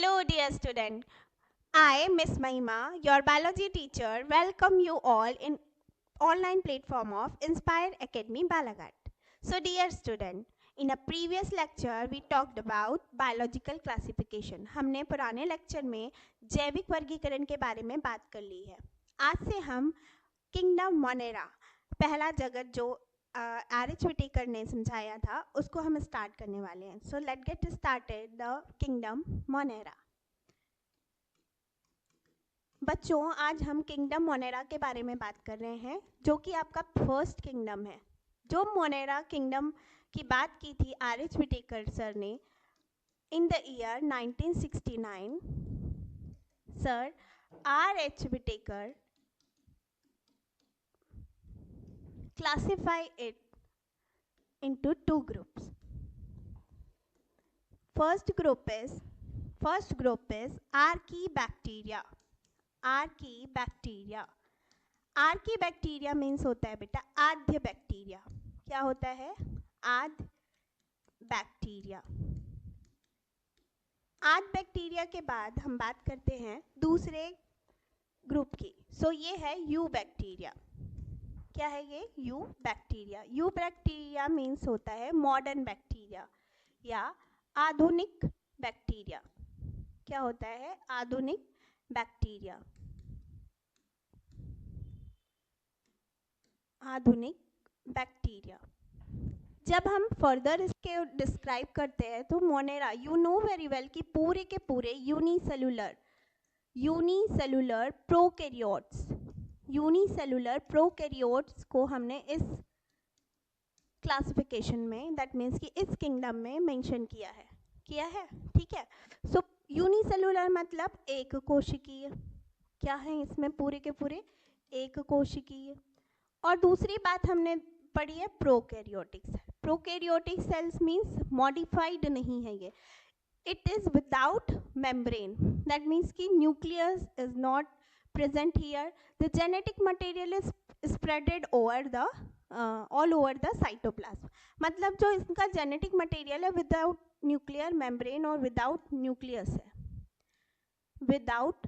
Hello, dear student. I, Miss Mahima, your biology teacher, welcome you all in online platform of Inspire Academy Balaghat. So, dear student, in a previous lecture we talked about biological classification. हमने पुराने lecture में जैविक वर्गीकरण के बारे में बात कर ली है. आज से हम किंगडम मोनेरा, पहला जगत जो आर.एच. विटेकर ने समझाया था, उसको हम स्टार्ट करने वाले हैं. So let get started the kingdom Monera. बच्चों, आज हम किंगडम मोनेरा के बारे में बात कर रहे हैं, जो कि आपका फर्स्ट किंगडम है. जो मोनेरा किंगडम की बात की थी आर.एच. विटेकर सर ने in the year 1969. Sir R H. Whittaker classify it into two groups. First group is Archaebacteria. Archaebacteria. Archaebacteria means होता है बेटा आद्य बैक्टीरिया. क्या होता है? आद्य बैक्टीरिया. आद्य बैक्टीरिया के बाद हम बात करते हैं दूसरे ग्रुप की. सो ये है यू बैक्टीरिया. क्या है ये? You bacteria. You bacteria means होता है मॉडर्न बैक्टीरिया या आधुनिक बैक्टीरिया. क्या होता है? आधुनिक बैक्टीरिया. आधुनिक बैक्टीरिया. जब हम फर्दर इसके डिस्क्राइब करते हैं तो Monera, you know very well कि पूरे के पूरे यूनिसेलुलर प्रोकैरियोट्स को हमने इस क्लासिफिकेशन में, दैट मीन्स कि इस किंगडम में मेंशन किया है. ठीक है. सो यूनिसेलुलर मतलब एक कोशिकीय. क्या है इसमें? पूरे के पूरे एक कोशिकीय. और दूसरी बात हमने पढ़ी है prokaryotic cell. Prokaryotic cells means modified नहीं है ये. It is without membrane. That means कि nucleus is not present here. The genetic material is spreaded over the all over the cytoplasm. मतलब जो इसका जेनेटिक मटेरियल है विदाउट न्यूक्लियर मेम्ब्रेन और without nucleus है. विदाउट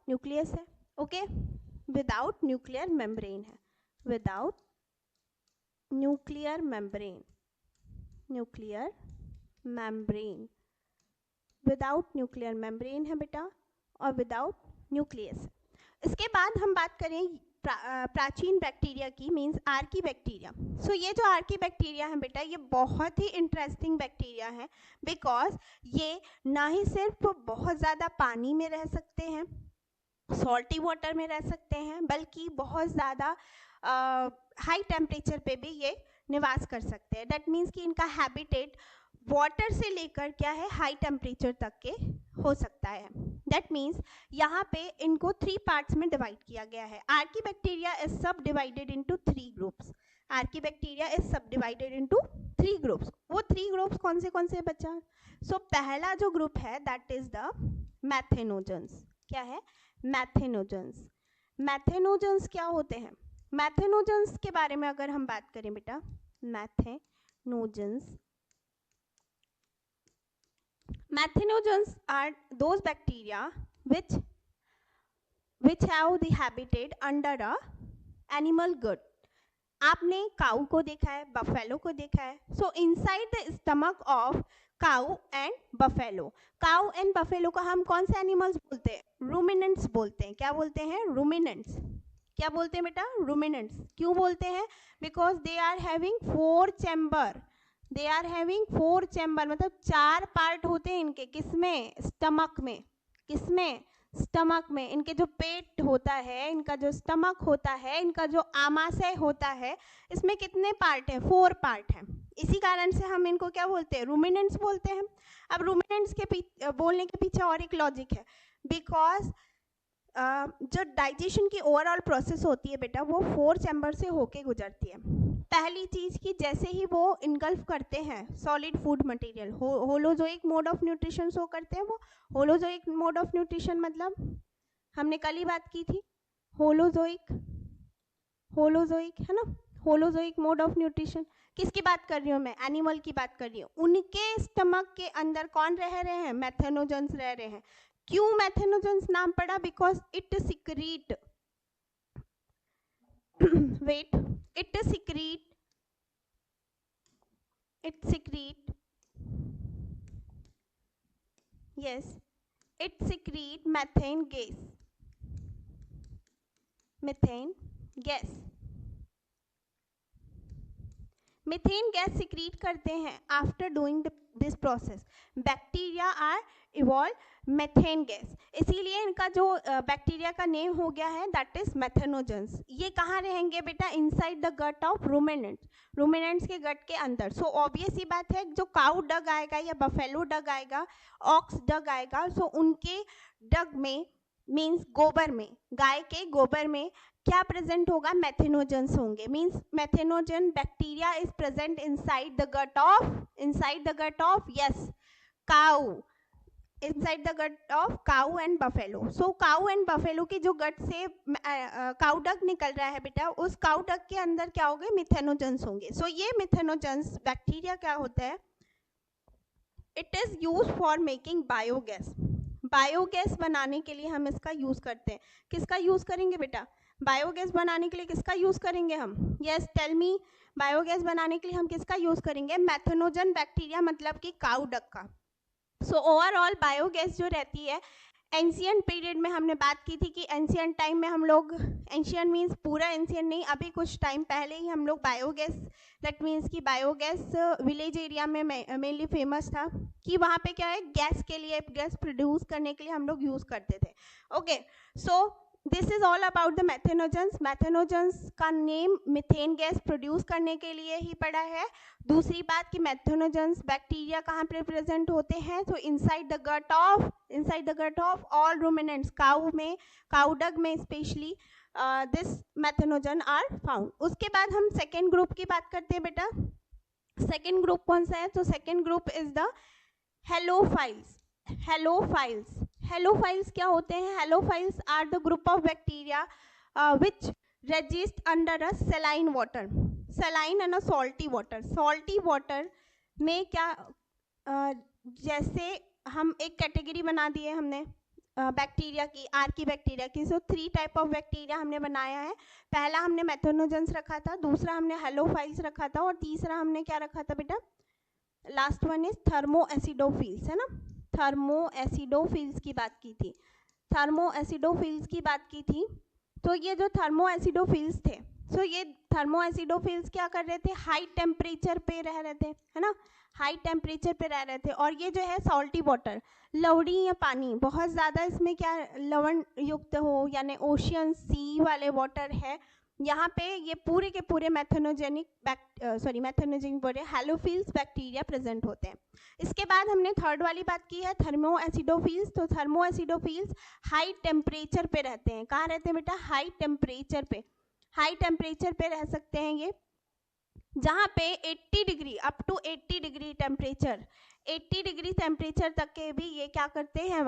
न्यूक्लियस है. Okay. Without nuclear membrane है. Without nuclear membrane. Without nuclear membrane है बेटा और विदाउट न्यूक्लियस. इसके बाद हम बात करें प्राचीन बैक्टीरिया की, मींस आर्की बैक्टीरिया. सो ये जो आर्की बैक्टीरिया है बेटा, ये बहुत ही इंटरेस्टिंग बैक्टीरिया है बिकॉज ये ना ही सिर्फ बहुत ज़्यादा पानी में रह सकते हैं, सॉल्टी वाटर में रह सकते हैं, बल्कि बहुत ज़्यादा हाई टेम्परेचर पे भी ये निवास कर सकते हैं. दैट मीन्स कि इनका हैबिटेट वाटर से लेकर क्या है, हाई टेम्परेचर तक के हो सकता है. दैट मीन्स यहाँ पे इनको 3 पार्ट्स में डिवाइड किया गया है. आर्कीबैक्टीरिया इज सब divided into 3 groups. Archaebacteria is सब डिवाइडेड इनटू 3 ग्रुप्स. वो 3 ग्रुप्स कौन से बच्चा? सो पहला जो ग्रुप है दैट इज द मैथेनोजेंस. क्या है? मैथेनोजेंस. मैथेनोजेंस क्या होते हैं? मैथेनोजेंस के बारे में अगर हम बात करें बेटा, Methanogens are those bacteria which have the habitat under a animal gut. आपने काऊ को देखा है, बफेलो को देखा है. सो inside the stomach of cow and buffalo को हम कौन से एनिमल्स बोलते हैं? रूमिनेंट्स बोलते हैं. क्या बोलते हैं? रूमिनेंट्स. क्या बोलते हैं बेटा? रूमिनेंट्स. क्यों बोलते हैं? Because they are having 4 chamber. मतलब 4 पार्ट होते हैं इनके. किसमें? स्टमक में. किसमें? स्टमक में. इनके जो पेट होता है, इनका जो स्टमक होता है, इनका जो आमाशय होता है, इसमें कितने पार्ट हैं? 4 पार्ट हैं. इसी कारण से हम इनको क्या बोलते हैं? रूमिनेंट्स बोलते हैं. अब रूमिनेंट्स के बोलने के पीछे और एक लॉजिक है. बिकॉज जो डाइजेशन की ओवरऑल प्रोसेस होती है बेटा, वो 4 चैम्बर से होके गुजरती है. पहली चीज़ कि जैसे ही वो इनगल्फ करते हैं solid food material, holozoic mode of nutrition show करते हैं. वो होलोजोइक मोड ऑफ न्यूट्रिशन मतलब हमने कल ही बात की थी. होलोजोइक है ना, होलोजोइक मोड ऑफ न्यूट्रिशन किसकी बात कर रही हूँ मैं? एनिमल की बात कर रही हूँ। उनके स्टमक के अंदर कौन रह रहे हैं? मेथेनोजेंस रह रहे हैं। क्यों मेथेनोजेंस नाम पड़ा? Because it secrete wait, it secrete yes, it secrete methane gas methane gas secrete करते हैं after doing this process. Bacteria are evolve methane gas, इसीलिए इनका जो बैक्टीरिया का नेम हो गया है दैट इज मेथेनोजेंस। ये कहाँ रहेंगे बेटा? Inside the gut of ruminants के गट के अंदर। सो ऑब्वियस ही बात है, जो काउ डग आएगा या बफेलो डग आएगा, ऑक्स डग आएगा, सो उनके डग में मीन्स गोबर में, गाय के गोबर में क्या प्रेजेंट होगा? मेथेनोजेंस होंगे। Means methanogen bacteria is present inside the gut of yes cow, inside the gut of cow and buffalo. So cow and buffalo की जो गट से काउ डक निकल रहा है बेटा, उस काउ डक के अंदर क्या होंगे? मिथेनोजेंस होंगे। सो ये मिथेनोजेंस बैक्टीरिया क्या होता है? It is use for making biogas. Biogas बनाने के लिए हम इसका यूज करते हैं। किसका यूज करेंगे बेटा? बायोगैस बनाने के लिए किसका यूज करेंगे हम? यस टेल मी, बायोगैस बनाने के लिए हम किसका यूज करेंगे? मेथेनोजन बैक्टीरिया, मतलब कि काउ डक का। सो ओवरऑल बायोगैस जो रहती है, एंशियंट पीरियड में हमने बात की थी कि एंशियंट टाइम में हम लोग, एंशियंट मीन्स पूरा एंशियंट नहीं, अभी कुछ टाइम पहले ही हम लोग बायोगैस, दैट मीन्स कि बायोगैस विलेज एरिया में मेनली फेमस था कि वहाँ पे क्या है, गैस के लिए, गैस प्रोड्यूस करने के लिए हम लोग यूज़ करते थे। Okay, so this is all about the methanogens. Methanogens का नेम मिथेन गैस प्रोड्यूस करने के लिए ही पड़ा है। दूसरी बात कि मेथेनोजेंस बैक्टीरिया कहाँ पे प्रेजेंट होते हैं? तो inside the gut of all ruminants, cow में, काउ डग में specially this methanogen are found. उसके बाद हम सेकेंड ग्रुप की बात करते हैं बेटा। सेकेंड ग्रुप कौन सा है? तो second group is the halophiles. Halophiles क्या होते हैं? Halophiles are the group of bacteria which resist under a saline water, saline and a salty water. Salty water में क्या जैसे हम एक कैटेगरी बना दिए हमने बैक्टीरिया की, आर्की बैक्टीरिया की। सो 3 टाइप ऑफ बैक्टीरिया हमने बनाया है। पहला हमने मेथेनोजेंस रखा था, दूसरा हमने हेलोफाइल्स रखा था, और तीसरा हमने क्या रखा था बेटा? लास्ट वन इज थर्मोएसिडोफिल्स, है ना? थर्मोएसिडोफिल्स की बात की थी, थर्मोएसिडोफिल्स की बात की थी। तो ये जो थर्मोएसिडोफिल्स थे, सो ये थर्मोएसिडोफिल्स क्या कर रहे थे? हाई टेम्परेचर पे रह रहे थे, है ना? हाई टेम्परेचर पे रह रहे थे। और ये जो है सॉल्टी वाटर, लवड़ी या पानी, बहुत ज़्यादा इसमें क्या लवण युक्त हो, यानी ओशियन सी वाले वाटर है, यहाँ पे ये पूरे के पूरे मेथेनोजेनिक बोले हेलोफिल्स बैक्टीरिया प्रेजेंट होते हैं। इसके बाद हमने थर्ड वाली बात की है थर्मोएसिडोफिल्स। तो थर्मोएसिडोफिल्स हाई टेम्परेचर पे रहते हैं। कहाँ रहते हैं बेटा? हाई टेम्परेचर पे, हाई टेम्परेचर पे रह सकते हैं ये, जहाँ पे 80 degree up to 80 degree temperature, 80 degree temperature तक के भी ये क्या करते हैं,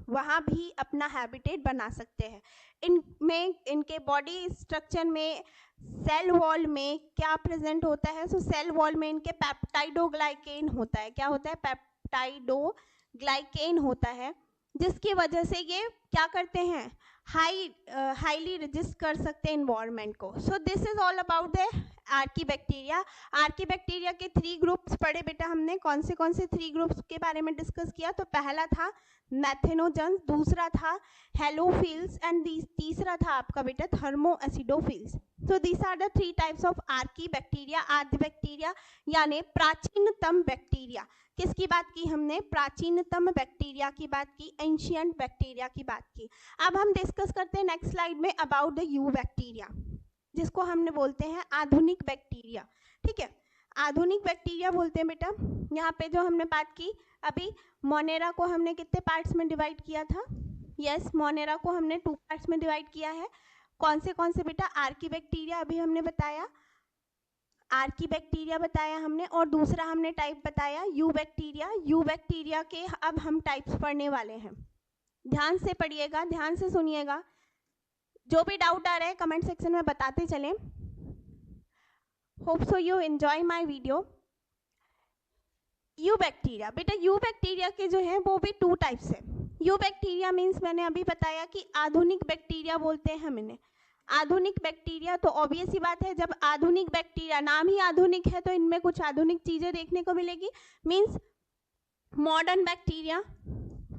वहाँ भी अपना हैबिटेट बना सकते हैं। इनमें, इनके बॉडी स्ट्रक्चर में, सेल वॉल में क्या प्रेजेंट होता है? सो सेल वॉल में इनके पेप्टाइडोग्लाइकेन होता है। क्या होता है? पेप्टाइडोग्लाइकेन होता है, जिसकी वजह से ये क्या करते हैं? हाईली रेजिस्ट कर सकते हैं इन्वायरमेंट को। सो this is all about the Archie bacteria. Archie bacteria के 3 ग्रुप्स पढ़े बेटा हमने। कौन से 3 ग्रुप्स के बारे में डिस्कस किया? तो पहला था मेथेनोजेंस, दूसरा था हेलोफिल्स, एंड तीसरा था आपका बेटा thermoacidophiles. So these are the 3 types of archaebacteria, आद्य बैक्टीरिया, यानी प्राचीनतम बैक्टीरिया। किसकी बात की हमने? प्राचीनतम बैक्टीरिया की बात की, एंशियंट बैक्टीरिया की बात की। अब हम डिस्कस करते हैं नेक्स्ट स्लाइड में अबाउट द यू बैक्टीरिया, जिसको हमने बोलते हैं आधुनिक बैक्टीरिया। ठीक है, आधुनिक बैक्टीरिया बोलते हैं बेटा। यहाँ पे जो हमने बात की अभी, मोनेरा को हमने कितने पार्ट्स में डिवाइड किया था? यस, मोनेरा को हमने 2 पार्ट्स में डिवाइड किया है। कौन से बेटा? आर्की बैक्टीरिया अभी हमने बताया, आर्की बैक्टीरिया बताया हमने, और दूसरा हमने टाइप बताया यू बैक्टीरिया। यू बैक्टीरिया के अब हम टाइप्स पढ़ने वाले हैं। ध्यान से पढ़िएगा, ध्यान से सुनिएगा। जो भी डाउट आ रहा है कमेंट सेक्शन में बताते चलें। Hope so you enjoy my video. You bacteria, बेटा यू बैक्टीरिया के जो है वो भी 2 टाइप्स है। यू बैक्टीरिया मीन्स मैंने अभी बताया कि आधुनिक बैक्टीरिया बोलते हैं हम इन्हें। आधुनिक बैक्टीरिया, तो ऑब्वियस ही बात है जब आधुनिक बैक्टीरिया, नाम ही आधुनिक है तो इनमें कुछ आधुनिक चीजें देखने को मिलेगी। Means modern bacteria,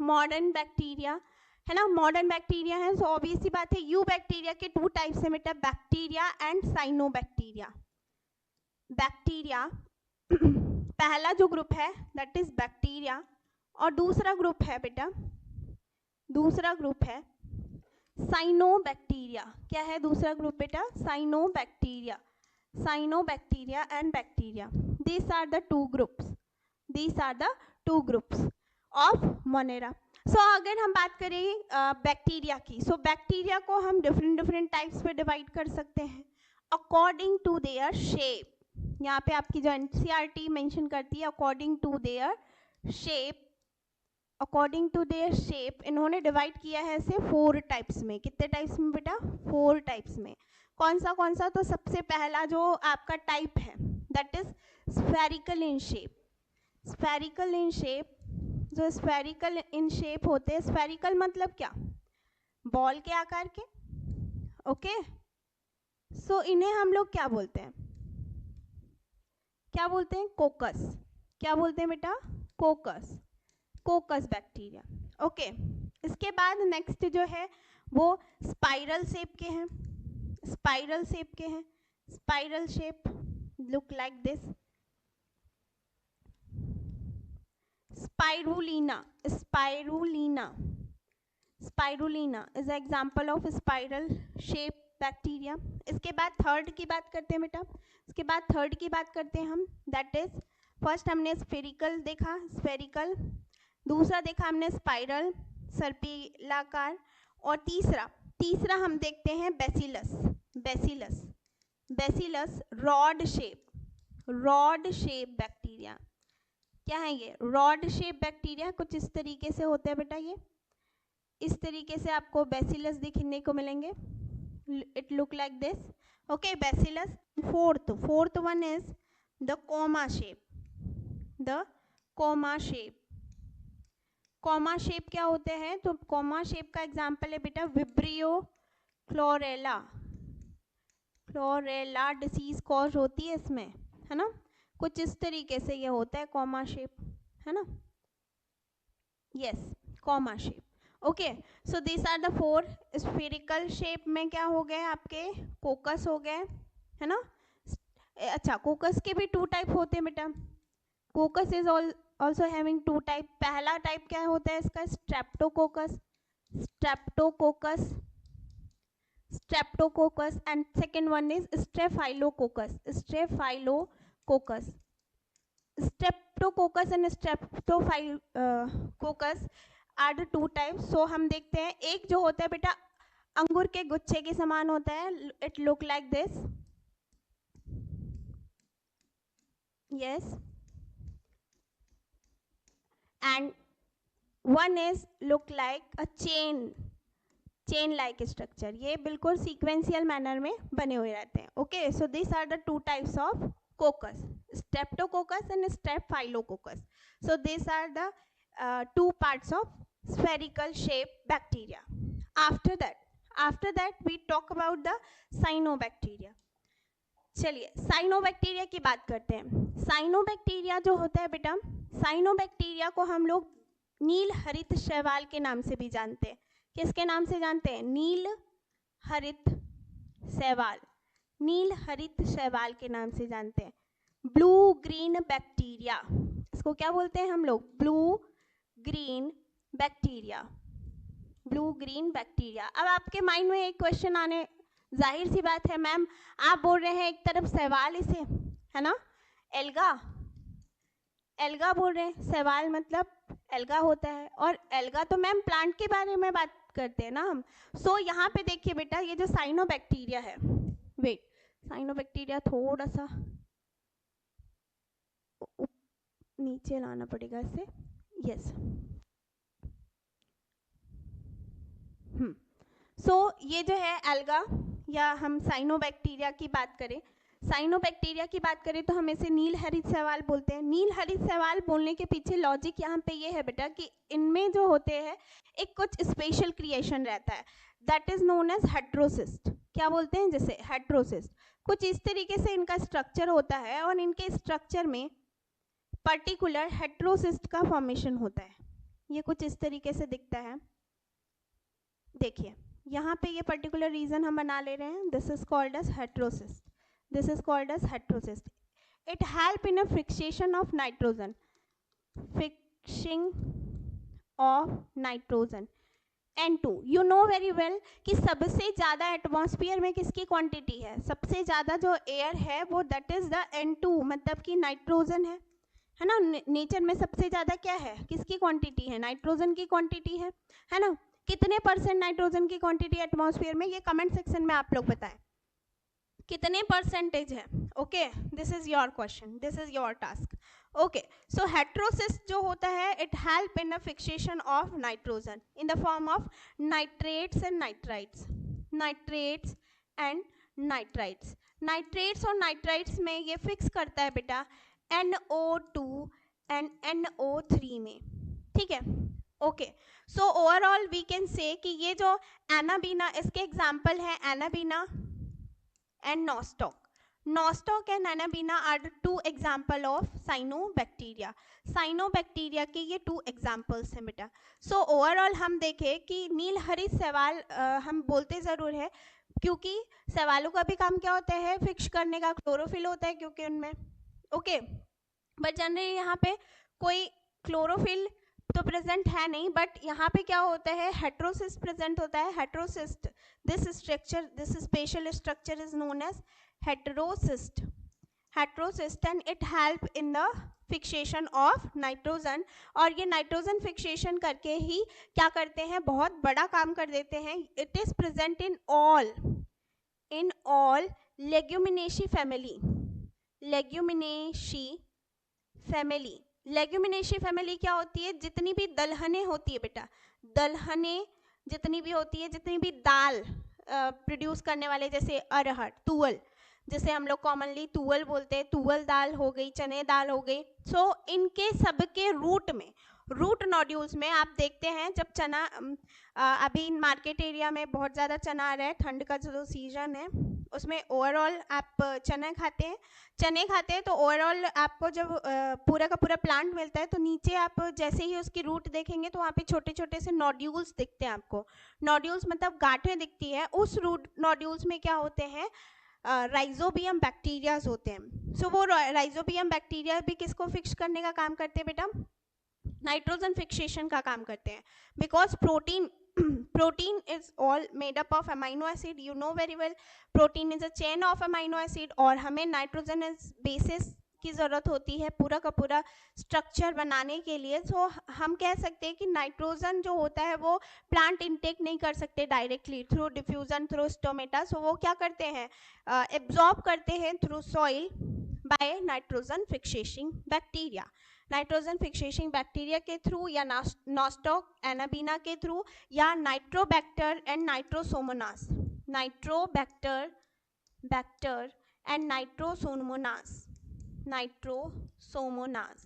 modern bacteria है ना, मॉडर्न बैक्टीरिया है। सो ऑब्वियस ही बात है यू बैक्टीरिया के 2 टाइप्स है बेटा, बैक्टीरिया एंड साइनोबैक्टीरिया। बैक्टीरिया पहला जो ग्रुप है दैट इज बैक्टीरिया, और दूसरा ग्रुप है बेटा, दूसरा ग्रुप है साइनोबैक्टीरिया। क्या है दूसरा ग्रुप बेटा? Cyanobacteria. Cyanobacteria and bacteria, these are the two groups, these are the two groups of Monera। सो अगर हम बात करें बैक्टीरिया की, सो बैक्टीरिया को हम डिफरेंट टाइप्स पे डिवाइड कर सकते हैं अकॉर्डिंग टू देयर शेप। यहाँ पे आपकी जो एनसीईआरटी मेंशन करती है according to their shape, according to their shape इन्होंने डिवाइड किया है इसे 4 टाइप्स में। कितने टाइप्स में बेटा? 4 टाइप्स में। कौन सा? तो सबसे पहला जो आपका टाइप है that is spherical in shape. Spherical in shape, जो स्फेरिकल इन शेप होते हैं, स्फेरिकल मतलब क्या? बॉल के आकार के। ओके, सो इन्हें हम लोग क्या बोलते हैं? क्या बोलते हैं? कोकस। क्या बोलते हैं बेटा? कोकस, कोकस बैक्टीरिया। ओके, इसके बाद नेक्स्ट जो है वो स्पाइरल शेप के हैं, स्पाइरल शेप के हैं। Spiral shape look like this, spirulina, spirulina, spirulina is example of spiral shape bacteria. इसके बाद थर्ड की बात करते हैं बेटा, इसके बाद थर्ड की बात करते हैं हम, दैट इज फर्स्ट हमने स्फेरिकल देखा, स्फेरिकल, दूसरा देखा हमने स्पाइरल, सर्पिलाकार, और तीसरा हम देखते हैं bacillus, bacillus, bacillus rod shape, rod shape bacteria. क्या है ये? रॉड शेप बैक्टीरिया कुछ इस तरीके से होते हैं बेटा, ये इस तरीके से आपको बेसिलस दिखने को मिलेंगे, it look like this. Okay, bacillus. Fourth one is the coma shape, the coma shape. Coma shape क्या होते हैं? तो कोमा शेप का एग्जाम्पल है बेटा vibrio chlorella, chlorella disease cause होती है इसमें, है ना, कुछ इस तरीके से ये होता है कोमा शेप, है ना, yes, comma shape. Okay, so this are the 4। Spherical shape में क्या हो गए आपके? कोकस हो गए, है ना। अच्छा, कोकस के भी 2 टाइप होते हैं बेटा, coccus is also having 2 type. पहला टाइप क्या होता है इसका? Streptococcus, streptococcus, streptococcus, and second one is staphylococcus, staphylococcus. Streptococcus and streptophylococcus are the 2 types. So हम देखते हैं, एक जो होता है बेटा अंगूर के गुच्छे के समान होता है, it look like this, yes, and one is look like a chain, chain like structure. ये बिल्कुल सीक्वेंशियल मैनर में बने हुए रहते हैं। Okay, so this are the 2 types of coccus, streptococcus and staphylococcus. So this are the 2 parts of spherical shape bacteria. After that we talk about the cyanobacteria. चलिए cyanobacteria की बात करते हैं। साइनोबैक्टीरिया जो होता है बेटा, साइनोबैक्टीरिया को हम लोग नील हरित शैवाल के नाम से भी जानते हैं। किसके नाम से जानते हैं? नील हरित शैवाल, नील हरित शैवाल के नाम से जानते हैं। ब्लू ग्रीन बैक्टीरिया, इसको क्या बोलते हैं हम लोग? Blue green bacteria, blue green bacteria. अब आपके माइंड में एक क्वेश्चन आने, जाहिर सी बात है मैम आप बोल रहे हैं एक तरफ शैवाल इसे, है ना, एल्गा, एल्गा बोल रहे हैं, शैवाल मतलब एल्गा होता है, और एल्गा तो मैम प्लांट के बारे में बात करते हैं ना हम। सो यहाँ पे देखिए बेटा, ये जो साइनोबैक्टीरिया है, वेट, साइनोबैक्टीरिया थोड़ा सा नीचे लाना पड़ेगा इसे, यस। सो ये जो है एल्गा, या हम साइनोबैक्टीरिया की बात करें, साइनोबैक्टीरिया की बात करें तो हम इसे नील हरित शैवाल बोलते हैं। नील हरित शैवाल बोलने के पीछे लॉजिक यहाँ पे ये है बेटा कि इनमें जो होते हैं एक कुछ स्पेशल क्रिएशन रहता है, that is known as heterocyst. क्या बोलते हैं? जैसे हेट्रोसिस्ट। कुछ इस तरीके से इनका स्ट्रक्चर होता है और इनके स्ट्रक्चर में पर्टिकुलर हेट्रोसिस्ट का फॉर्मेशन होता है। ये कुछ इस तरीके से दिखता है, देखिए यहाँ पे ये पर्टिकुलर रीजन हम बना ले रहे हैं, this is called as heterocyst, this is called as heterocyst. It help in a fixation of nitrogen, fixing of nitrogen N2। You know very well कि सबसे ज़्यादा एटमॉस्फेयर में किसकी क्वांटिटी है? सबसे ज़्यादा जो एयर है वो दैट इज द N2, मतलब कि नाइट्रोजन है ना। नेचर में सबसे ज़्यादा क्या है, किसकी क्वांटिटी है? नाइट्रोजन की क्वांटिटी है ना। कितने % नाइट्रोजन की क्वांटिटी एटमॉस्फेयर में? ये कमेंट सेक्शन में आप लोग बताएं कितने % है। Okay, this is your question, this is your task. Okay, so heterocyst जो होता है it help in the fixation of nitrogen in the form of nitrates and nitrites, nitrates and nitrites. Nitrates और नाइट्राइट्स में ये fix करता है बेटा NO2 and NO3 में, ठीक है। Okay, so overall we can say कि ये जो एनाबीना, इसके एग्जाम्पल है Anabaena and nostoc. Nostoc and Anabaena are the 2 example of cyanobacteria. Cyanobacteria के ये 2 examples हैं बेटा। So overall हम देखें कि नील हरित शैवाल हम बोलते ज़रूर है क्योंकि शैवालों का भी काम क्या होता है? फिक्स करने का। क्लोरोफिल होता है क्योंकि उनमें, ओके। बट जनरली यहाँ पे कोई क्लोरोफिल तो प्रेजेंट है नहीं, बट यहाँ पे क्या होता है? हेट्रोसिस्ट प्रेजेंट होता है। Heterocyst, this structure, this special structure is known as heterocyst, heterocyst, and it help in the fixation of nitrogen. और ये नाइट्रोजन फिक्सेशन करके ही क्या करते हैं? बहुत बड़ा काम कर देते हैं। It is present in all leguminosae family, leguminosae family. Leguminosae family क्या होती है? जितनी भी दलहने होती है बेटा, दलहने जितनी भी होती है, जितनी भी दाल प्रोड्यूस करने वाले, जैसे अरहर, तुअल, जैसे हम लोग कॉमनली तुअल बोलते हैं, तुअल दाल हो गई, चने दाल हो गई। सो इनके सबके रूट में, रूट नोड्यूल्स में आप देखते हैं जब चना, अभी मार्केट एरिया में बहुत ज़्यादा चना आ रहा है, ठंड का जो सीजन है उसमें ओवरऑल आप चना खाते हैं, चने खाते हैं तो ओवरऑल आपको जब पूरा का पूरा प्लांट मिलता है तो नीचे आप जैसे ही उसकी रूट देखेंगे तो वहाँ पे छोटे छोटे से नोड्यूल्स दिखते हैं आपको। नोड्यूल्स मतलब गांठें दिखती है। उस रूट नोड्यूल्स में क्या होते हैं? राइजोबियम बैक्टीरियाज होते हैं। सो वो राइजोबियम बैक्टीरिया भी किसको फिक्स करने का काम करते हैं बेटा? नाइट्रोजन फिक्सेशन का काम करते हैं। Because protein is all made up of amino acid, you know very well protein is a chain of amino acid, और हमें नाइट्रोजन बेसिस की ज़रूरत होती है पूरा का पूरा स्ट्रक्चर बनाने के लिए। सो हम कह सकते हैं कि नाइट्रोजन जो होता है वो प्लांट इनटेक नहीं कर सकते directly through diffusion, through stomata. So वो क्या करते हैं? एब्जॉर्ब करते हैं through soil by nitrogen fixation bacteria. Nitrogen fixation bacteria के थ्रू या नॉस्टॉक, एनाबीना के थ्रू, या nitrobacter and nitrosomonas, nitrobacter and nitrosomonas, nitrosomonas,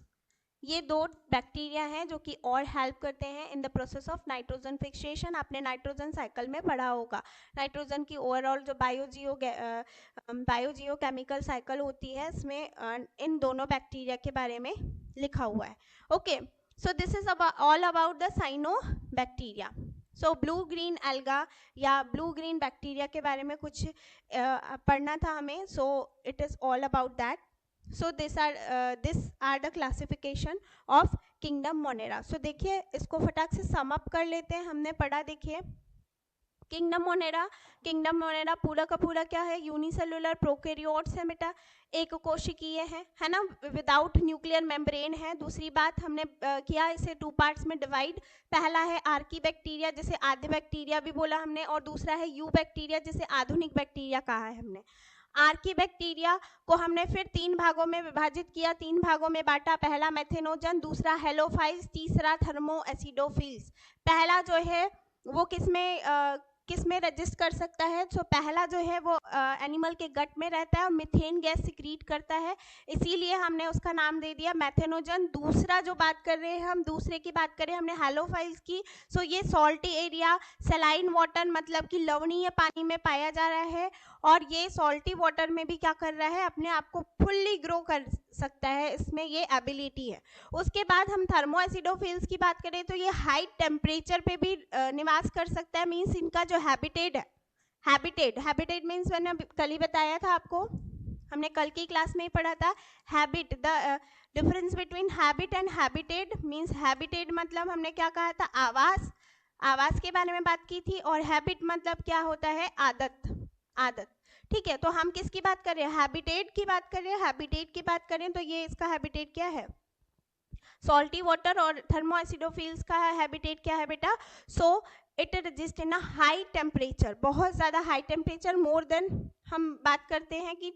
ये 2 बैक्टीरिया हैं जो कि और हेल्प करते हैं in the process of nitrogen fixation. आपने नाइट्रोजन साइकिल में पढ़ा होगा, नाइट्रोजन की ओवरऑल जो बायोजियो केमिकल साइकिल होती है, इसमें इन दोनों बैक्टीरिया के बारे में लिखा हुआ है। Okay, so this is all about the cyanobacteria. So blue green alga या ब्लू ग्रीन बैक्टीरिया के बारे में कुछ पढ़ना था हमें। So it is all about that. So these are the classification of kingdom Monera. So देखिए इसको फटाक से सम अप कर लेते हैं। हमने पढ़ा, देखिए किंगडम मोनेरा पूरा का पूरा क्या है? यूनिसेलुलर प्रोकैरियोट्स है बेटा, एक कोशिकीय है ना, विदाउट न्यूक्लियर मेम्ब्रेन है। दूसरी बात हमने किया इसे 2 पार्ट्स में डिवाइड। पहला है आर्की बैक्टीरिया जिसे आद्य बैक्टीरिया भी बोला हमने, और दूसरा है यू बैक्टीरिया जिसे आधुनिक बैक्टीरिया कहा है हमने। आर्की बैक्टीरिया को हमने फिर 3 भागों में विभाजित किया, 3 भागों में बांटा। पहला मेथेनोजन, दूसरा हेलोफाइल्स, तीसरा थर्मो एसिडोफिल्स। पहला जो है वो किस में किस में रजिस्ट कर सकता है? तो पहला जो है वो एनिमल के गट में रहता है और मीथेन गैस सिक्रीट करता है, इसीलिए हमने उसका नाम दे दिया मैथेनोजन। दूसरा जो बात कर रहे हैं हम, दूसरे की बात करें हमने हैलोफाइल्स की। सो ये सॉल्टी एरिया, सलाइन वाटर मतलब कि लवणीय पानी में पाया जा रहा है, और ये सॉल्टी वाटर में भी क्या कर रहा है, अपने आप को फुल्ली ग्रो कर सकता है, इसमें ये एबिलिटी है। उसके बाद हम थर्मो एसिडोफिल्स की बात करें तो ये हाई टेम्परेचर पे भी निवास कर सकता है। मीन्स इनका जो हैबिटेट है, हैबिटेट मीन्स मैंने कल ही बताया था आपको, हमने कल की क्लास में ही पढ़ा था habit, the difference between habit and habitat. Means habitat मतलब हमने क्या कहा था, आवास के बारे में बात की थी, और हैबिट मतलब क्या होता है, आदत। ठीक है, तो हम किसकी बात कर रहे हैं, हैबिटेट की बात कर रहे हैं। हैबिटेट की बात करें तो ये इसका हैबिटेट क्या है, सॉल्टी वाटर, और थर्मो एसिडोफिल्स का हैबिटेट क्या है बेटा, so it resist in a high temperature, बहुत ज़्यादा हाई टेम्परेचर, मोर देन हम बात करते हैं कि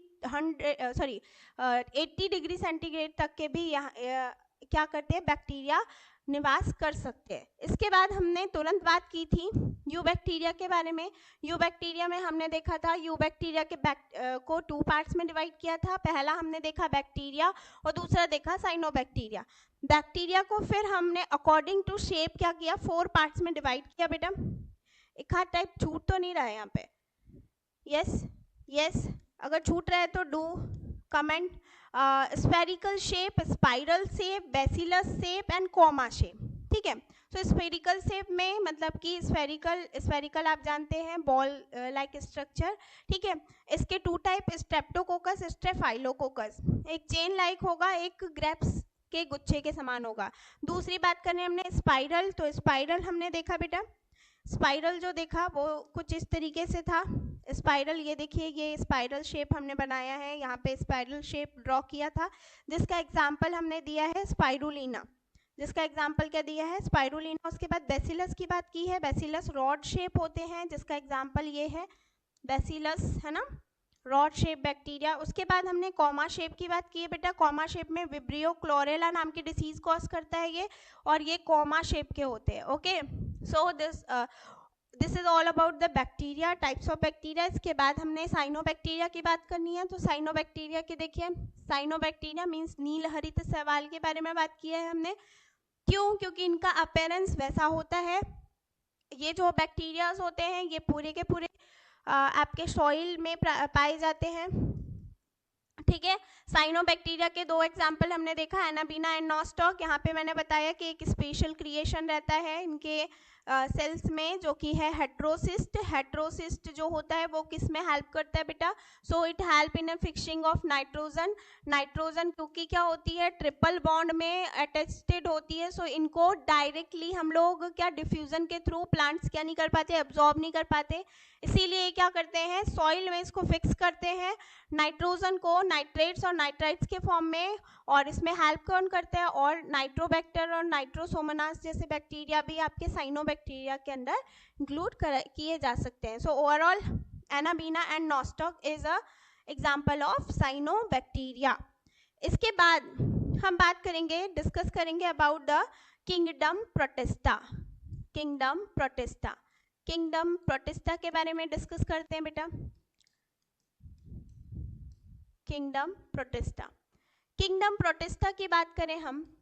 80 डिग्री सेंटीग्रेड तक के भी यहाँ क्या करते हैं, बैक्टीरिया निवास कर सकते हैं। इसके बाद हमने तुरंत बात की थी यू बैक्टीरिया के बारे में। यू बैक्टीरिया में हमने देखा था यू बैक्टीरिया के को 2 पार्ट्स में डिवाइड किया था। पहला हमने देखा बैक्टीरिया और दूसरा देखा साइनोबैक्टीरिया। बैक्टीरिया को फिर हमने अकॉर्डिंग टू शेप क्या किया, 4 पार्ट्स में डिवाइड किया। बेटा एक हाथ टाइप छूट तो नहीं रहा है यहाँ पे, यस, अगर छूट रहा है तो do comment. Spherical shape, spiral shape, bacillus shape and comma shape. ठीक है, तो स्फेरिकल शेप में मतलब कि स्फेरिकल आप जानते हैं बॉल लाइक स्ट्रक्चर। ठीक है, इसके 2 टाइप, स्ट्रेप्टोकोकस, स्टेफाइलोकोकस। एक चेन लाइक होगा, एक ग्रेप्स के गुच्छे के समान होगा। दूसरी बात करें हमने स्पाइरल, तो स्पाइरल हमने देखा बेटा, स्पाइरल जो देखा वो कुछ इस तरीके से था। स्पाइरल ये देखिए, ये स्पाइरल शेप हमने बनाया है, यहाँ पे स्पाइरल शेप ड्रॉ किया था, जिसका एग्जाम्पल हमने दिया है स्पाइरुलिना, जिसका एग्जाम्पल क्या दिया है, स्पाइरुलिना। उसके बाद बेसिलस की बात की है, बेसिलस रॉड शेप होते हैं, जिसका एग्जाम्पल ये है बेसिलस, है ना, रॉड शेप बैक्टीरिया। उसके बाद हमने कॉमा शेप की बात की है बेटा, कॉमा शेप में विब्रियो क्लोरेला नाम की डिसीज कॉज करता है ये, और ये कॉमा शेप के होते हैं। Okay, so this is all about the bacteria, types of bacteria. इसके बाद हमने साइनोबैक्टीरिया की बात करनी है, तो साइनोबैक्टीरिया के देखिए, साइनोबैक्टीरिया मीन्स नील हरित शैवाल के बारे में बात की है हमने। क्यों, क्योंकि इनका अपीयरेंस वैसा होता है। ये जो बैक्टीरियाज होते हैं ये पूरे के पूरे आपके सॉइल में पाए जाते हैं। ठीक है, साइनोबैक्टीरिया के 2 एग्जाम्पल हमने देखा, एनाबीना एंड नॉस्टॉक। यहाँ पे मैंने बताया कि एक स्पेशल क्रिएशन रहता है इनके सेल्स में, जो कि है हेट्रोसिस्ट। हेट्रोसिस्ट जो होता है वो किस में हेल्प करता है बेटा, so it help in fixing of nitrogen. Nitrogen क्योंकि क्या होती है, ट्रिपल बॉन्ड में अटैच्ड होती है, सो इनको डायरेक्टली हम लोग क्या डिफ्यूजन के थ्रू प्लांट्स क्या नहीं कर पाते, एब्जॉर्ब नहीं कर पाते, इसीलिए क्या करते हैं, सॉइल में इसको फिक्स करते हैं नाइट्रोजन को, नाइट्रेट्स और नाइट्राइट्स के फॉर्म में, और इसमें हेल्प कौन करते हैं, और नाइट्रोबैक्टर और नाइट्रोसोमोनास जैसे बैक्टीरिया भी आपके साइनोबैक्टीरिया के अंदर इंक्लूड किए जा सकते हैं। So overall anabaena and nostoc is a example of cyanobacteria. इसके बाद हम बात करेंगे, डिस्कस करेंगे about the kingdom protista. Kingdom protista, kingdom protista के बारे में डिस्कस करते हैं बेटा। किंगडम प्रोटिस्टा, किंगडम प्रोटिस्टा की बात करें हम,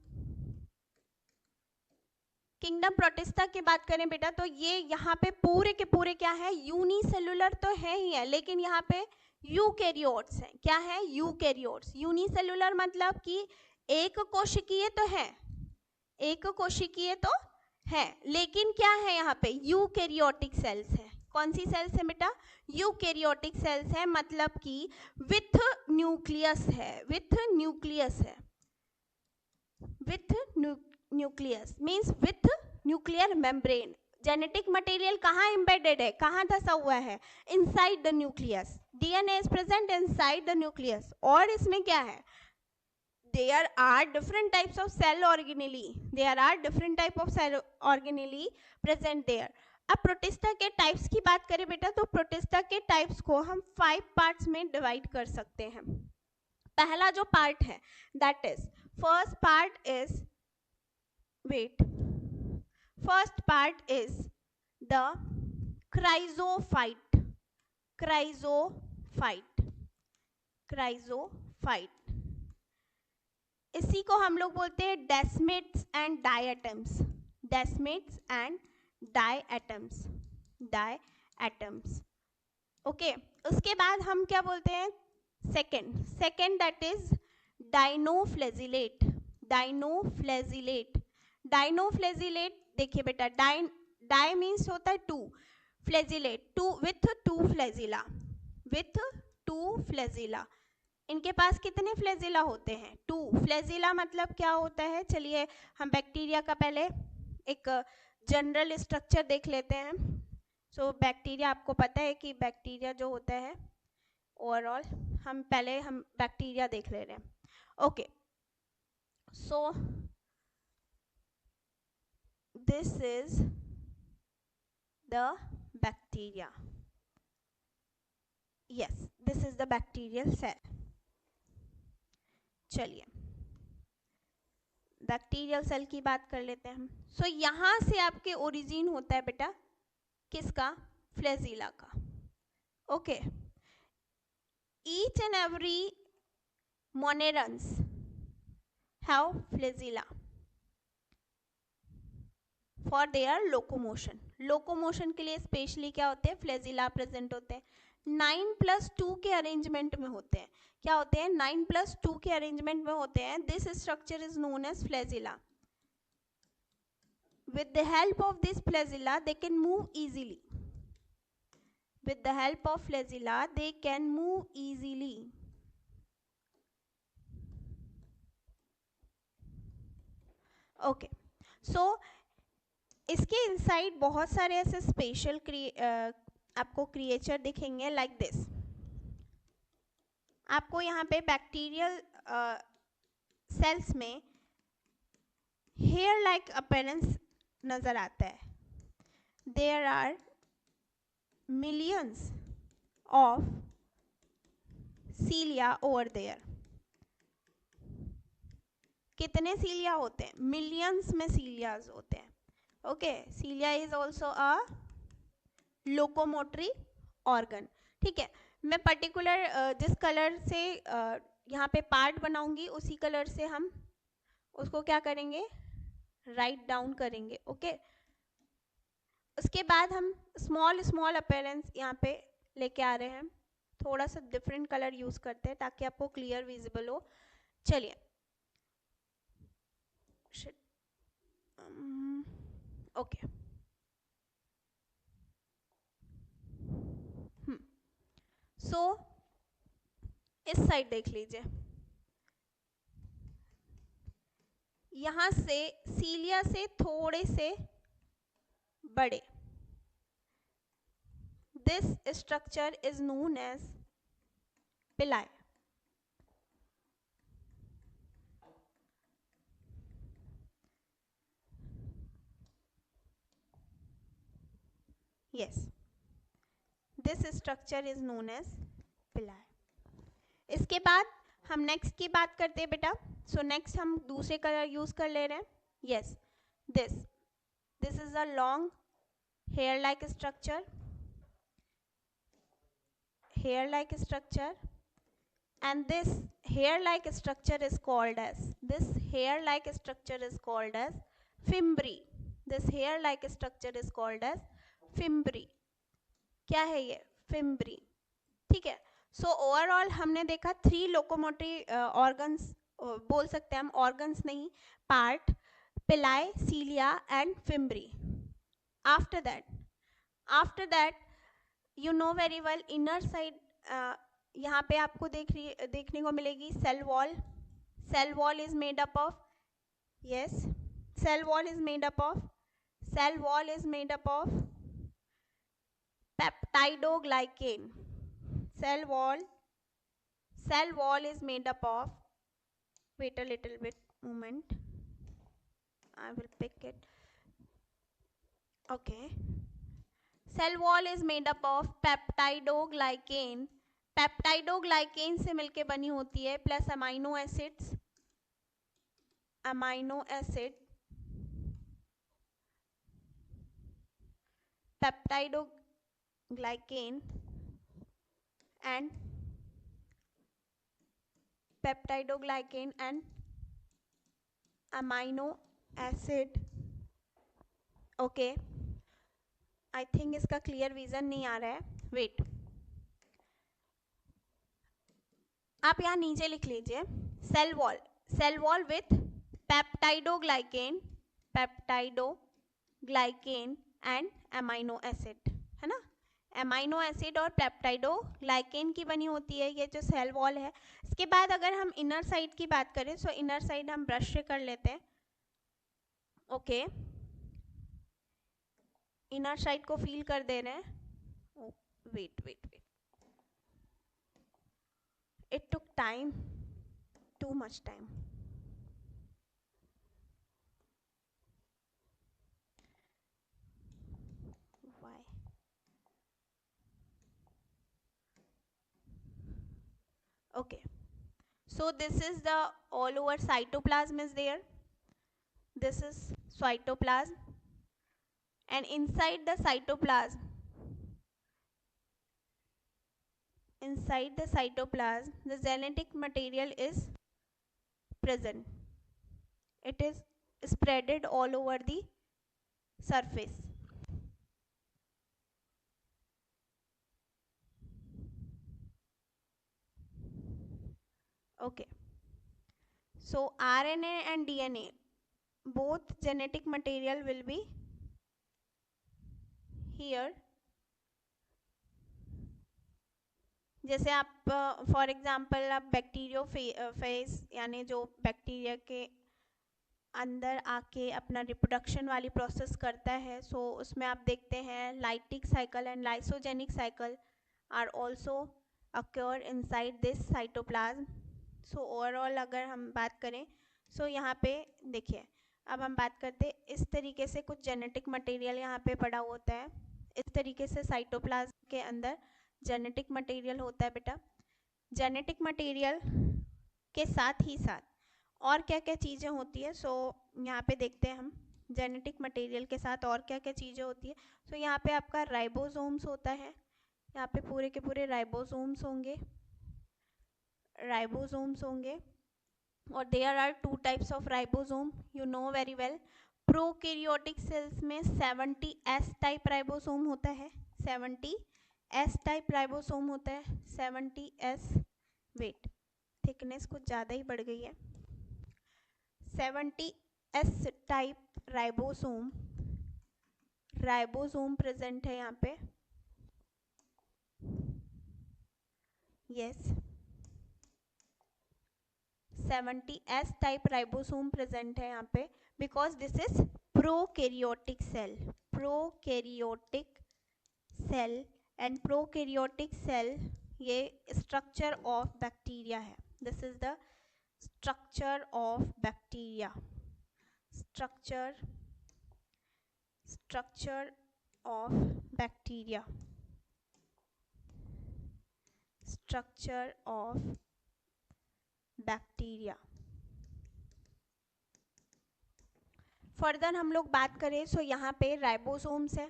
किंगडम प्रोटिस्टा की बात करें बेटा, तो ये यहाँ पे पूरे के पूरे क्या है, यूनिसेलुलर तो है ही है, लेकिन यहाँ पे यूकैरियोट्स हैं। क्या है, यूकैरियोट्स। यूनिसेलुलर मतलब कि एक कोशिकीय तो है, एक कोशिकीय तो है, लेकिन क्या है यहाँ पे, यूकैरियोटिक सेल्स है। कौन सी सेल्स है बेटा, यूकैरियोटिक सेल्स है, मतलब कि विथ न्यूक्लियस है, विथ न्यूक्लियस है, with nucleus means with nuclear membrane. Genetic material कहाँ एम्बेडेड है, कहाँ धसा हुआ है, inside the nucleus. DNA is present inside the nucleus, और इसमें क्या है, there are different types of cell organelle, there are different type of cell organelle present there। अब प्रोटिस्टा के टाइप्स की बात करें बेटा, तो प्रोटिस्टा के टाइप्स को हम 5 पार्ट्स में डिवाइड कर सकते हैं। पहला जो पार्ट है that is, first part is, wait, first part is the chrysophyte, chrysophyte, chrysophyte. इसी को हम लोग बोलते हैं desmids and diatoms, desmids and diatoms, diatoms. Okay, उसके बाद हम क्या बोलते हैं, second that is dinoflagellate, dinoflagellate, dinoflagellate. देखिए बेटा, डाई मीन्स होता है two, flagellate two with two flagella, with two flagella. इनके पास कितने फ्लेजिला होते हैं, टू। फ्लेजिला मतलब क्या होता है, चलिए हम बैक्टीरिया का पहले एक जनरल स्ट्रक्चर देख लेते हैं। सो बैक्टीरिया, आपको पता है कि बैक्टीरिया जो होता है ओवरऑल, हम बैक्टीरिया देख ले रहे हैं। Okay, so this is the bacteria, yes this is the bacterial cell. चलिए बैक्टीरियल सेल की बात कर लेते हैं हम। सो यहाँ से आपके ओरिजिन होता है बेटा किसका, फ्लेजिला का। Okay, each and every monerans have flagella for their locomotion. Locomotion के लिए स्पेशली क्या होते हैं, फ्लेजिला प्रेजेंट होते हैं। 9+2 के अरेंजमेंट में होते हैं, क्या होते हैं, 9+2 के अरेंजमेंट में होते हैं। This structure is known as flagella. With the help of this flagella, they can move easily. With the help of flagella, they can move easily. Okay, so इसके इनसाइड बहुत सारे ऐसे स्पेशल आपको क्रिएचर दिखेंगे like this. आपको यहाँ पे bacterial cells में हेयर लाइक अपीयरेंस नजर आता है। There are millions of cilia over there. कितने सीलिया होते हैं, मिलियंस में सीलियाज होते हैं। Okay, cilia is also a locomotory organ. ठीक है, मैं पर्टिकुलर जिस कलर से यहाँ पे पार्ट बनाऊंगी उसी कलर से हम उसको क्या करेंगे, राइट डाउन करेंगे। ओके, उसके बाद हम स्मॉल स्मॉल अपीयरेंस यहाँ पे लेके आ रहे हैं, थोड़ा सा डिफरेंट कलर यूज करते हैं ताकि आपको क्लियर विजिबल हो। चलिए, ओके, सो इस साइड देख लीजिए, यहां से सीलिया से थोड़े से बड़े, this structure is known as pili. Yes, this structure is known as pili. इसके बाद हम नेक्स्ट की बात करते हैं बेटा। सो नेक्स्ट हम दूसरे कलर यूज कर ले रहे हैं। Yes, this is a long hair like structure, hair like structure, and this hair like structure is called as, this hair like structure is called as fimbri। this hair like structure is called as fimbri। क्या है ये, fimbri। ठीक है, so overall हमने देखा 3 locomotory organs, बोल सकते हैं हम ऑर्गन्स नहीं, part, pili, cilia and fimbriae. After that you know very well, inner side यहाँ पे आपको देखने को मिलेगी cell wall. Cell wall is made up of, yes, cell wall is made up of peptidoglycan. Cell wall is made up of, wait a little bit moment, I will pick it. Okay, cell wall is made up of peptidoglycan. Peptidoglycan से मिलके बनी होती है, plus amino acid, glycan and peptidoglycan and amino acid. Okay, I think इसका clear vision नहीं आ रहा है. Wait, आप यहाँ नीचे लिख लीजिए cell wall with peptidoglycan and amino acid, है ना. एमाइनो एसिड और पेप्टाइडोग्लाइकेन की बनी होती है ये जो सेल वॉल है. इसके बाद अगर हम इनर साइड की बात करें, सो इनर साइड हम ब्रश से कर लेते हैं. ओके, इनर साइड को फील कर दे रहे हैं. Wait, it took time, too much time. Why? Okay, so this is the all over cytoplasm is there. This is cytoplasm, and inside the cytoplasm the genetic material is present. It is spreaded all over the surface. Okay, so RNA and DNA, both genetic material will be here. जैसे आप for example आप bacteriophage यानी जो bacteria के अंदर आके अपना reproduction वाली प्रोसेस करता है, सो उसमें आप देखते हैं lytic cycle and lysogenic cycle are also occur inside this cytoplasm. So overall अगर हम बात करें, सो यहाँ पे देखिए, अब हम बात करते हैं इस तरीके से कुछ जेनेटिक मटेरियल यहाँ पे पड़ा होता है. इस तरीके से साइटोप्लाज्म के अंदर जेनेटिक मटेरियल होता है बेटा. जेनेटिक मटेरियल के साथ ही साथ और क्या क्या चीज़ें होती है, सो यहाँ पे देखते हैं हम जेनेटिक मटेरियल के साथ और क्या क्या चीज़ें होती है. सो यहाँ पे आपका राइबोसोम्स होता है, यहाँ पे पूरे के पूरे राइबोसोम्स होंगे. और there are 2 types of ribosome, you know very well. Prokaryotic cells में 70S टाइप राइबोसोम होता है. 70S टाइप राइबोसोम होता है. 70S, वेट, थिकनेस कुछ ज़्यादा ही बढ़ गई है. 70S टाइप राइबोसोम प्रेजेंट है यहाँ पे. Yes, 70S type ribosome present है यहाँ पे, because this is prokaryotic cell and prokaryotic cell ये स्ट्रक्चर ऑफ बैक्टीरिया है. This is the structure of bacteria. Structure of bacteria. Structure of bacteria. Further हम लोग बात करें, सो यहाँ पे राइबोसोम्स है.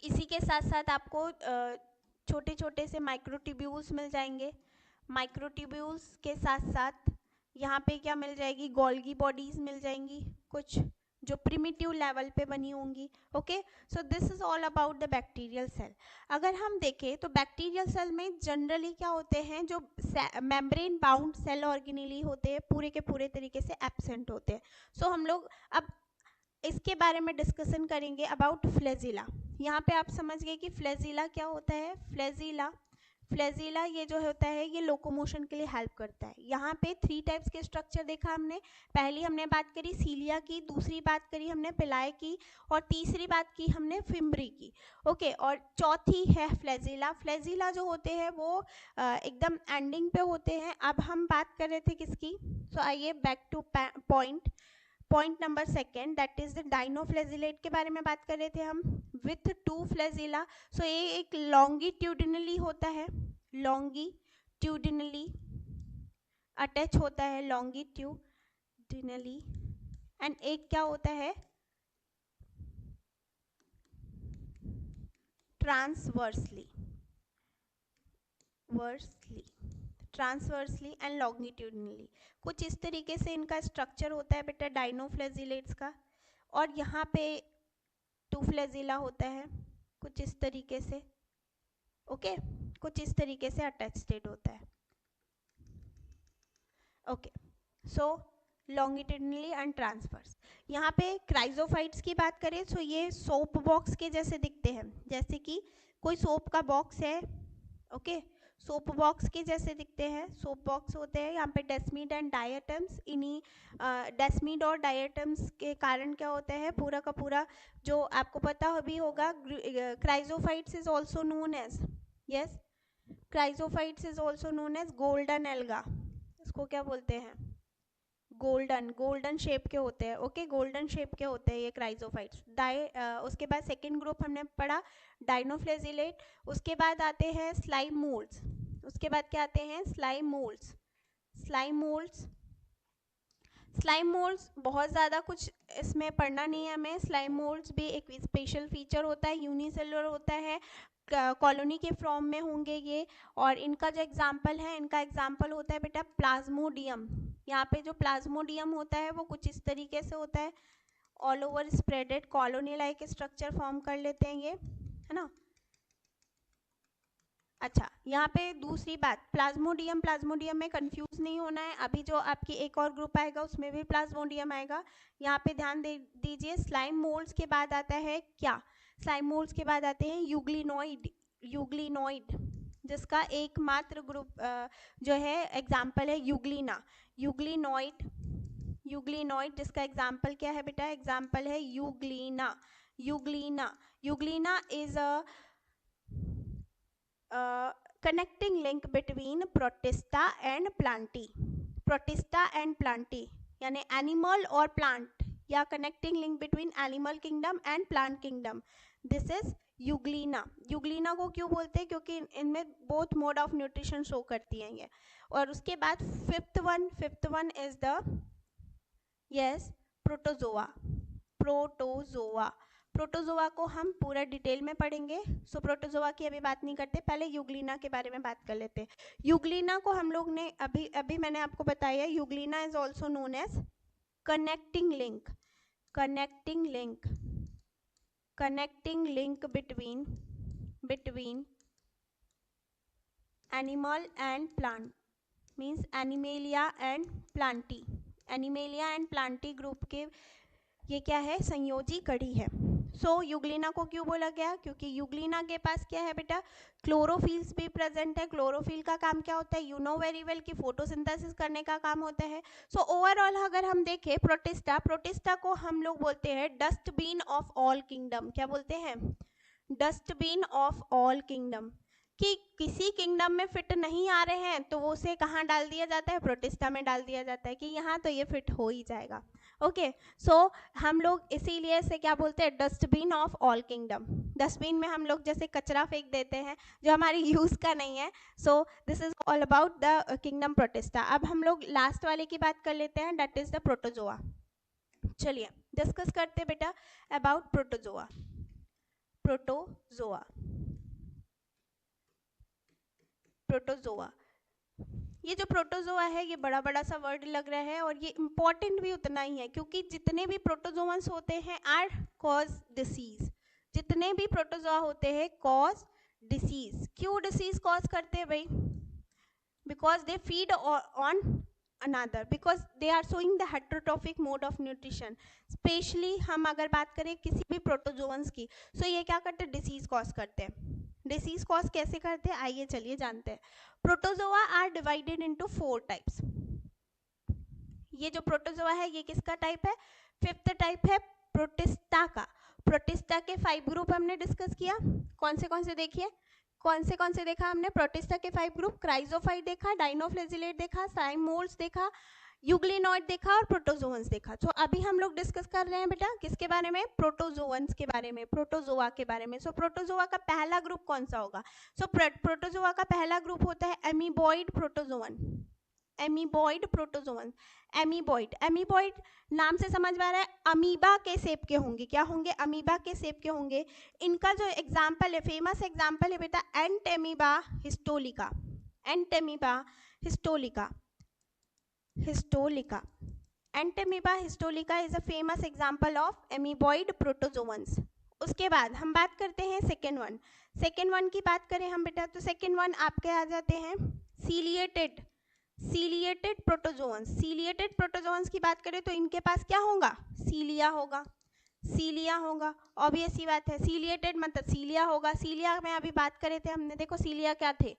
इसी के साथ साथ आपको छोटे छोटे से माइक्रोट्यूब्यूल्स मिल जाएंगे. माइक्रोट्यूब्यूल्स के साथ साथ यहाँ पे क्या मिल जाएगी, गोल्गी बॉडीज मिल जाएंगी कुछ जो प्रिमिटिव लेवल पे बनी होंगी. Okay, so this is all about the bacterial cell. अगर हम देखें तो बैक्टीरियल सेल में जनरली क्या होते हैं, जो मेम्ब्रेन बाउंड सेल ऑर्गेनेली होते हैं पूरे के पूरे तरीके से एब्सेंट होते हैं. सो हम लोग अब इसके बारे में डिस्कशन करेंगे अबाउट फ्लैजिला. यहाँ पे आप समझ गए कि फ्लैजिला क्या होता है. फ्लैजिला ये जो होता है ये लोकोमोशन के लिए हेल्प करता है. यहाँ पे 3 टाइप्स के स्ट्रक्चर देखा हमने. पहली हमने बात करी सीलिया की, दूसरी बात करी हमने पिलाए की, और तीसरी बात की हमने फिम्बरी की. ओके, और चौथी है फ्लैजिला. फ्लैजिला जो होते हैं वो एकदम एंडिंग पे होते हैं. अब हम बात कर रहे थे किसकी, सो आइए back to point number 2, that is the dinoflagellate के बारे में बात कर रहे थे हम, विथ 2 फ्लैजिला. सो ये एक लॉन्गिट्यूडिनली होता है, लॉन्गिट्यूडिनली अटैच होता है, लॉन्गिट्यूडिनली. एंड एक क्या होता है, ट्रांसवर्सली, ट्रांसवर्सली एंड लॉन्गिट्यूडनली। कुछ इस तरीके से इनका स्ट्रक्चर होता है बेटा डाइनोफ्लैजिलेट्स का, और यहाँ पे टू फ्लैजिला होता है कुछ इस तरीके से, ओके कुछ इस तरीके से अटैच स्टेट होता है, okay. So longitudinally and transverse. यहाँ पे क्राइजोफाइट्स की बात करें तो ये सोप बॉक्स के जैसे दिखते हैं, जैसे कि कोई सोप का बॉक्स है, ओके सोप बॉक्स के जैसे दिखते हैं, सोप बॉक्स होते हैं। यहाँ पे डेस्मिड एंड डायटम्स, इन्हीं डेस्मिड और डायटम्स के कारण क्या होता है, पूरा का पूरा जो आपको पता भी होगा, chrysophytes is also known as, yes chrysophytes is also known as golden alga. इसको क्या बोलते हैं, गोल्डन शेप के होते हैं, ओके गोल्डन शेप के होते हैं ये क्राइजोफाइट्स। उसके बाद सेकेंड ग्रुप हमने पढ़ा डाइनोफ्लैजिलेट। उसके बाद आते हैं स्लाइम मोल्ड्स। उसके बाद क्या आते हैं, स्लाइम मोल्ड्स। स्लाइम मोल्ड्स बहुत ज़्यादा कुछ इसमें पढ़ना नहीं है हमें। स्लाइम मोल्ड्स भी एक स्पेशल फीचर होता है, यूनिसेलुलर होता है, कॉलोनी के फॉर्म में होंगे ये। और इनका जो एग्जाम्पल है, इनका एग्जाम्पल होता है बेटा प्लाज्मोडियम। यहाँ पे जो प्लाज्मोडियम होता है वो कुछ इस तरीके से होता है, all over spreaded colony like structure form कर लेते हैं ये, है ना। अच्छा यहाँ पे दूसरी बात, प्लाज्मोडियम में कंफ्यूज नहीं होना है। अभी जो आपकी एक और ग्रुप आएगा उसमें भी प्लाज्मोडियम आएगा, यहाँ पे ध्यान दे दीजिए। स्लाइम मोल्ड्स के बाद आता है क्या, स्लाइम मोल्ड्स के बाद आते हैं यूग्लिनोइड, जिसका एकमात्र ग्रुप जो है एग्जाम्पल है यूग्लिनोइड, जिसका एग्जाम्पल क्या है बेटा, एग्जाम्पल है Euglena is a connecting link between protista and plantae, यानी एनिमल और प्लांट, या connecting link between animal kingdom and plant kingdom, this is Euglena को क्यों बोलते हैं, क्योंकि इनमें both mode of nutrition show करती हैं ये। और उसके बाद fifth one is the yes protozoa को हम पूरा डिटेल में पढ़ेंगे। सो प्रोटोजोआ की अभी बात नहीं करते, पहले यूग्लिना के बारे में बात कर लेते हैं। यूग्लिना को हम लोग ने अभी मैंने आपको बताया, Euglena is also known as connecting link between animal and plant, means animalia and plantae group के ये क्या है, संयोजी कड़ी है। सो यूग्लिना को क्यों बोला गया, क्योंकि यूग्लिना के पास क्या है बेटा, क्लोरोफिल्स भी प्रेजेंट है। क्लोरोफिल का काम क्या होता है, यू नो वेरी वेल कि फोटोसिंथेसिस करने का काम होता है। सो ओवरऑल अगर हम देखें प्रोटिस्टा को हम लोग बोलते हैं डस्टबिन ऑफ ऑल किंगडम। क्या बोलते हैं, डस्टबिन ऑफ ऑल किंगडम, कि किसी किंगडम में फिट नहीं आ रहे हैं तो वो उसे कहाँ डाल दिया जाता है, प्रोटिस्टा में डाल दिया जाता है, कि यहाँ तो ये फिट हो ही जाएगा। ओके सो हम लोग इसीलिए इसे क्या बोलते हैं, dustbin of all kingdom. Dustbin में हम लोग जैसे कचरा फेंक देते हैं जो हमारी यूज का नहीं है। सो this is all about the kingdom protista. अब हम लोग लास्ट वाले की बात कर लेते हैं, दैट इज द प्रोटोजोआ। चलिए डिस्कस करते बेटा अबाउट प्रोटोजोआ। ये जो प्रोटोजोआ है ये बड़ा बड़ा सा वर्ड लग रहा है, और ये इंपॉर्टेंट भी उतना ही है, क्योंकि जितने भी प्रोटोजोअन्स होते हैं आर कॉज डिसीज। जितने भी प्रोटोजोआ होते हैं कॉज डिसीज। क्यों डिसीज कॉज करते हैं भाई, because they feed on another, because they are showing the heterotrophic mode of nutrition. Specially हम अगर बात करें किसी भी प्रोटोजोअन्स की, सो ये क्या करते हैं, डिसीज कॉज करते हैं। डिसीज कॉज कैसे करते हैं, आइए चलिए जानते हैं। Protozoa are divided into 4 types. ये जो प्रोटोजोआ है ये किसका टाइप है, फिफ्थ टाइप है प्रोटिस्टा का। प्रोटिस्टा के 5 ग्रुप हमने डिस्कस किया, कौन से देखिए, कौन से देखा हमने, प्रोटिस्टा के 5 ग्रुप, क्राइजोफाइट देखा, डाइनोफ्लैजिलेट देखा, स्लाइम मोल्ड्स देखा, यूग्लिनोइड देखा और प्रोटोजोअन्स देखा। तो अभी हम लोग डिस्कस कर रहे हैं बेटा किसके बारे में, प्रोटोजोअन्स के बारे में, प्रोटोजोआ के बारे में। सो प्रोटोजोआ का पहला ग्रुप कौन सा होगा, सो प्रोटोजोआ का पहला ग्रुप होता है amoeboid protozoan. Amoeboid protozoans. Amoeboid नाम से समझ में आ रहा है अमीबा के शेप के होंगे। क्या होंगे? अमीबा के शेप के होंगे। इनका जो एग्जाम्पल है, फेमस एग्जाम्पल है बेटा entamoeba histolytica. Entamoeba histolytica, entamoeba histolytica is a famous example of amoeboid protozoans. उसके बाद हम बात करते हैं सेकेंड वन की बात करें हम बेटा, तो सेकेंड वन आपके आ जाते हैं सीलिएटेड प्रोटोजोअन्स की बात करें तो इनके पास क्या होगा? सीलिया होगा। ऑब्वियस सी बात है, सीलिएटेड मतलब सीलिया होगा। सीलिया में अभी बात करे थे हमने, देखो सीलिया क्या थे,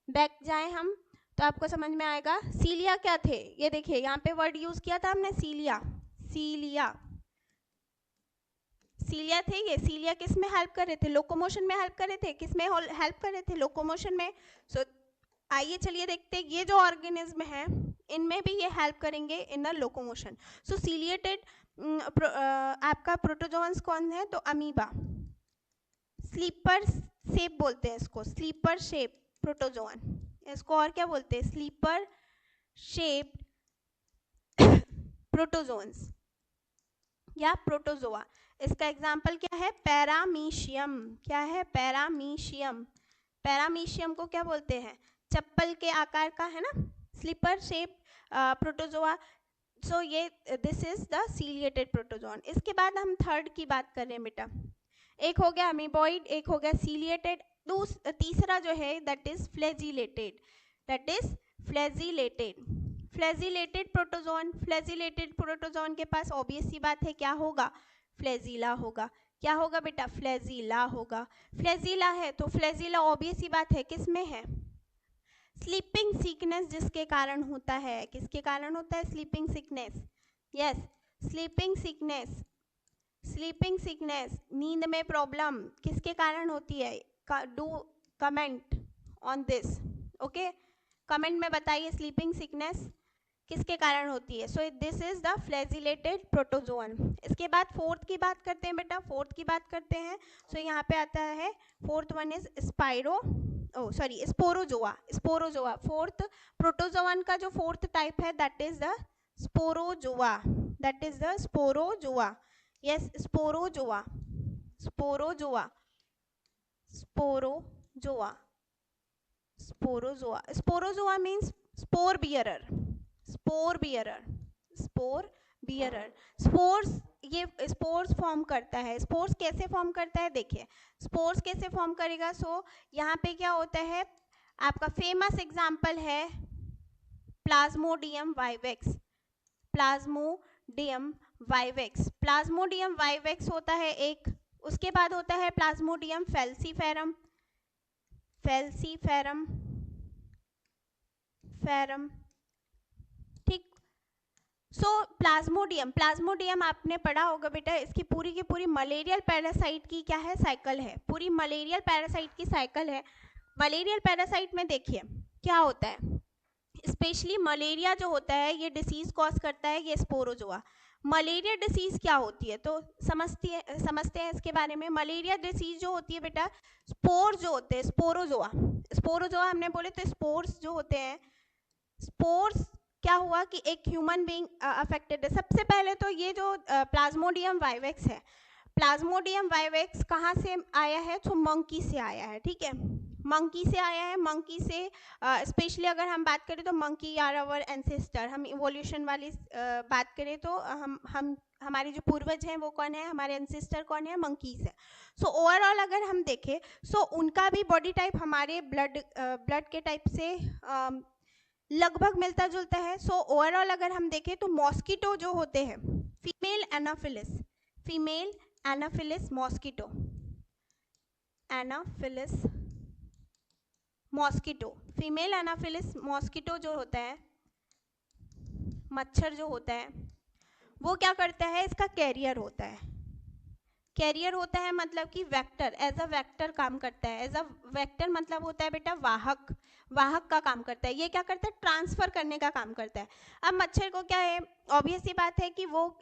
बैक जाए हम तो आपको समझ में आएगा सीलिया क्या थे। ये देखिए यहाँ पे वर्ड यूज किया था हमने सीलिया थे ये। सीलिया किस में हेल्प कर रहे थे? लोकोमोशन में हेल्प कर रहे थे। किस में हेल्प कर रहे थे? लोकोमोशन में। सो आइए चलिए देखते हैं ये जो ऑर्गेनिज्म है इनमें भी ये हेल्प करेंगे in the locomotion. So ciliated आपका प्रोटोजोअन्स कौन है? तो अमीबा। स्लीपर शेप बोलते हैं इसको, स्लीपर शेप प्रोटोजोअन। इसको और क्या बोलते हैं? स्लीपर शेप प्रोटोजोअन्स या प्रोटोजोआ। इसका एग्जाम्पल क्या है? पैरामीशियम। क्या है? पैरामीशियम को क्या बोलते हैं? चप्पल के आकार का है ना, स्लीपर शेप प्रोटोजोआ। सो ये this is the ciliated protozoan. इसके बाद हम थर्ड की बात कर रहे हैं बेटा। एक हो गया अमीबॉइड, एक हो गया सीलिएटेड, तीसरा जो है that is flagellated. Flagellated protozoan के पास ऑब्वियस सी बात है क्या होगा? फ्लैजिला होगा। क्या होगा बेटा? फ्लैजिला होगा। फ्लैजिला है तो फ्लैजिला ऑब्वियस सी बात है किस में है? स्लीपिंग सिकनेस जिसके कारण होता है। किसके कारण होता है? Sleeping sickness. Yes, sleeping sickness, नींद में प्रॉब्लम किसके कारण होती है? Do comment on this, okay. Comment में बताइए स्लीपिंग सिकनेस किसके कारण होती है। सो this is the flagellated protozoan. इसके बाद फोर्थ की बात करते हैं बेटा, सो यहाँ पे आता है fourth one is Sporozoa. Fourth protozoan का जो फोर्थ टाइप है that is the Sporozoa. Yes, Sporozoa means spore bearer. Spores form करता है। स्पोर्स कैसे फॉर्म करता है? देखिए स्पोर्स कैसे फॉर्म करेगा। सो यहाँ पे क्या होता है, आपका फेमस एग्जाम्पल है प्लाज्मोडियम वाइवेक्स होता है एक। उसके बाद होता है प्लाज्मोडियम फैल्सीफेरम। ठीक। सो प्लाज्मोडियम आपने पढ़ा होगा बेटा, इसकी पूरी की पूरी मलेरियल पैरासाइट की क्या है? साइकिल है। पूरी मलेरियल पैरासाइट की साइकिल है। मलेरियल पैरासाइट में देखिए क्या होता है, स्पेशली मलेरिया जो होता है ये डिसीज कॉज करता है, ये स्पोरोजोआ। मलेरिया डिसीज क्या होती है तो समझते हैं इसके बारे में। मलेरिया डिसीज जो होती है बेटा, स्पोर जो होते हैं, स्पोरोजोआ हमने बोले तो स्पोर्स जो होते हैं, स्पोर्स क्या हुआ कि एक ह्यूमन बीइंग अफेक्टेड है। सबसे पहले तो ये जो प्लाज्मोडियम वाइवेक्स है, प्लाज्मोडियम वाइवेक्स कहाँ से आया है? तो मंकी से आया है। ठीक है, मंकी से आया है। मंकी से स्पेशली अगर हम बात करें तो मंकी आर आवर एंसेस्टर। हम इवोल्यूशन वाली बात करें तो हम हमारे जो पूर्वज हैं वो कौन है? हमारे एंसेस्टर कौन है? मंकीज है। सो ओवरऑल अगर हम देखें सो उनका भी बॉडी टाइप हमारे ब्लड के टाइप से लगभग मिलता जुलता है। सो ओवरऑल अगर हम देखें तो मॉस्किटो जो होते हैं, female Anopheles mosquito, female Anopheles mosquito जो होता है, मच्छर जो होता है, वो क्या करता है? इसका कैरियर होता है मतलब कि वेक्टर, एज अ वेक्टर काम करता है। एज अ वेक्टर मतलब होता है बेटा वाहक का काम करता है। ये क्या करता है? ट्रांसफर करने का काम करता है। अब मच्छर को क्या है, ऑब्वियस सी बात है कि वो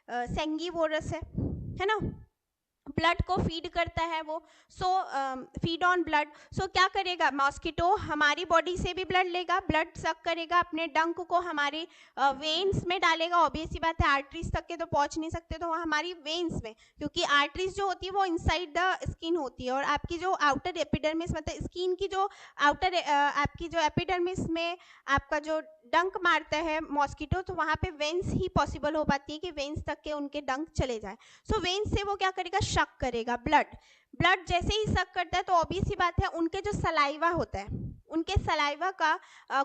सेंगीवोरस है ना, ब्लड को फीड करता है वो, सो फीड ऑन ब्लड। सो क्या करेगा मॉस्किटो, हमारी बॉडी से भी ब्लड लेगा, ब्लड सक करेगा, अपने डंक को हमारे वेन्स में डालेगा। ऑब्वियस सी बात है, आर्टरीज तक के तो पहुंच नहीं सकते, तो हमारी वेन्स में, क्योंकि आर्टरीज जो होती है वो इनसाइड द स्किन होती है, और आपकी जो आउटर एपिडर्मिस, मतलब स्किन की जो आउटर आपकी जो एपिडर्मिस में आपका जो डंक मारता है मॉस्किटो, तो वहाँ पे वेन्स ही पॉसिबल हो पाती है कि वेन्स तक के उनके डंक चले जाए। सो वेन्स से वो क्या करेगा, शक करेगा ब्लड जैसे ही शक करता है तो ऑब्वियस सी बात है उनके जो सलाइवा होता है, उनके सलाइवा का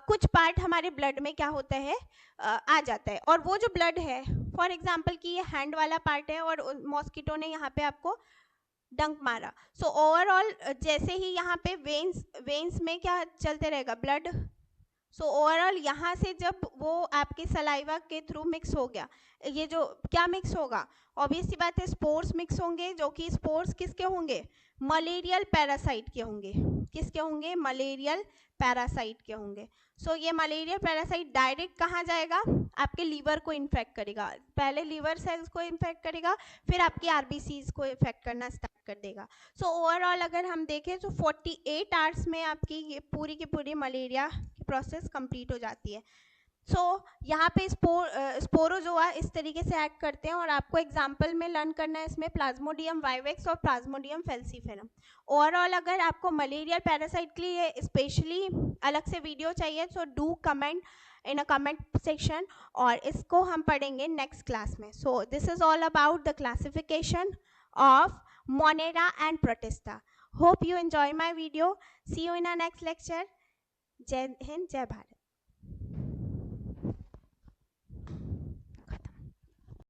कुछ पार्ट हमारे ब्लड में क्या होता है, आ जाता है। और वो जो ब्लड है, फॉर एग्जांपल कि ये हैंड वाला पार्ट है और मॉस्किटो ने यहाँ पे आपको डंक मारा, सो ओवरऑल जैसे ही यहाँ पे वेन्स में क्या चलते रहेगा, ब्लड। सो ओवरऑल यहाँ से जब वो आपके सलाइवा के थ्रू मिक्स हो गया, ये जो क्या मिक्स होगा, ऑब्वियस सी बात है स्पोर्स मिक्स होंगे, जो कि स्पोर्स किसके होंगे, मलेरियल पैरासाइट के होंगे। किसके होंगे, मलेरियल पैरासाइट के होंगे। सो ये मलेरियल पैरासाइट डायरेक्ट कहाँ जाएगा, आपके लीवर को इन्फेक्ट करेगा, पहले लीवर सेल्स को इन्फेक्ट करेगा, फिर आपकी आरबीसीज को इन्फेक्ट करना स्टार्ट कर देगा। सो ओवरऑल अगर हम देखें तो 48 आवर्स में आपकी ये पूरी की पूरी मलेरिया प्रोसेस कंप्लीट हो जाती है। सो यहाँ पे स्पोरोजोआ इस तरीके से एक्ट करते हैं, और आपको एग्जाम्पल में लर्न करना है इसमें प्लाज्मोडियम वाइवेक्स और प्लाज्मोडियम फेल्सीफेरम। ओवरऑल अगर आपको मलेरियल पैरासाइट के लिए स्पेशली अलग से वीडियो चाहिए तो do comment in a comment section, और इसको हम पढ़ेंगे नेक्स्ट क्लास में। So this is all about the classification of monera and protista. Hope you enjoy my video. See you in a next lecture. जय हिंद, जय भारत।